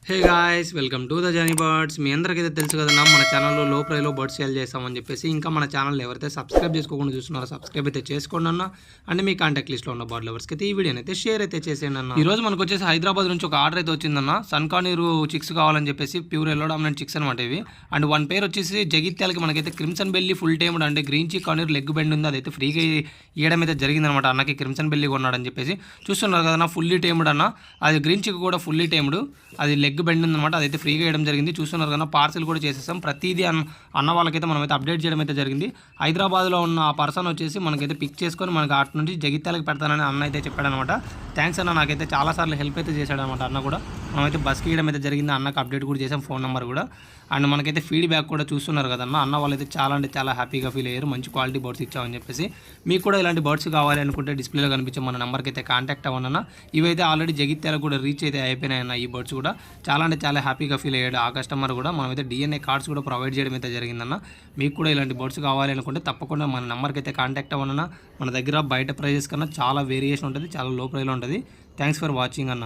Hey guys, welcome to the journey birds. మీ అందరికైతే తెలుసు కదన్నా, మన ఛానల్లో లో ప్రైస్లో బర్డ్స్ సేల్ చేస్తామని చెప్పేసి. ఇంకా మన ఛానల్ ఎవరైతే సబ్స్క్రైబ్ చేసుకోకుండా చూస్తున్నారో సబ్స్క్రైబ్ అయితే చేసుకోండి అన్న. అండ్ మీ కాంటాక్ట్ లిస్ట్లో ఉన్న బర్డ్ లవర్స్కి అయితే ఈ వీడియోని అయితే షేర్ అయితే చేసేయండి అన్న. ఈ రోజు మనకు వచ్చేసి హైదరాబాద్ నుంచి ఒక ఆర్డర్ అయితే వచ్చిందన్న. సన్కానీరు చిక్స్ కావాలని చెప్పేసి, ప్యూర్ ఎల్లో డామినెంట్ చిక్స్ అనమాట ఇవి. అండ్ వన్ పేర్ వచ్చేసి జగిత్యాలకి మనకైతే క్రిమ్సన్ బెల్లి ఫుల్ టైమ్డ్ అంటే గ్రీన్ చిక్ కానీర్ లెగ్ బెండ్ ఉంది, అదైతే ఫ్రీగా ఇవ్వడం అయితే జరిగిందనమాట. అన్నకి క్రిమ్సన్ బెల్లి కొన్నాడని చెప్పేసి. చూస్తున్నారు కదా ఫుల్లీ టైమ్డ్ అన్న. అది గ్రీన్ చిక్ కూడా ఫుల్లీ టైమ్డ్, అది లెగ్ బెండ్ ఉందన్నమాట. అదైతే ఫ్రీగా వేయడం జరిగింది. చూస్తున్నారు కదా, పార్సల్ కూడా చేసేసాం. ప్రతిదీ అన్న వాళ్ళకైతే మనమైతే అప్డేట్ చేయడం అయితే జరిగింది. హైదరాబాద్లో ఉన్న ఆ పర్సన్ వచ్చేసి మనకైతే పిక్ చేసుకొని మనకి అటు నుంచి జగిత్యాలకి పెడతానని అన్న అయితే చెప్పాడనమాట. థ్యాంక్స్ అన్న, నాకైతే చాలాసార్లు హెల్ప్ అయితే చేశాడనమాట అన్న కూడా. మనమైతే బస్కి ఇవ్వడం అయితే జరిగింది. అన్నకు అప్డేట్ కూడా చేసాం, ఫోన్ నెంబర్ కూడా. అండ్ మనకైతే ఫీడ్బ్యాక్ కూడా చూస్తున్నారు కదన్న. అన్న వాళ్ళైతే చాలా అంటే చాలా హ్యాపీగా ఫీల్ అయ్యారు, మంచి క్వాలిటీ బర్డ్స్ ఇచ్చామని చెప్పేసి. మీకు కూడా ఇలాంటి బర్డ్స్ కావాలి అనుకుంటే డిస్ప్లేలో కనిపించే మన నెంబర్కి అయితే కాంటాక్ట్ అవ్వనన్న. ఇవైతే ఆల్రెడీ జగిత్యాలకు కూడా రీచ్ అయితే అయిపోయినాయన్న. ఈ బర్డ్స్ కూడా చాలా అంటే చాలా హ్యాపీగా ఫీల్ అయ్యాడు ఆ కస్టమర్ కూడా. మనమైతే DNA కార్డ్స్ కూడా ప్రొవైడ్ చేయడం అయితే జరిగిందన్న. మీకు కూడా ఇలాంటి బర్డ్స్ కావాలి అనుకుంటే తప్పకుండా మన నెంబర్కి అయితే కాంటాక్ట్ అవ్వనన్న. మన దగ్గర బయట ప్రైజెస్ కన్నా చాలా వేరియేషన్ ఉంటుంది, చాలా లో ప్రైస్లో ఉంటుంది. థ్యాంక్స్ ఫర్ వాచింగ్ అన్న.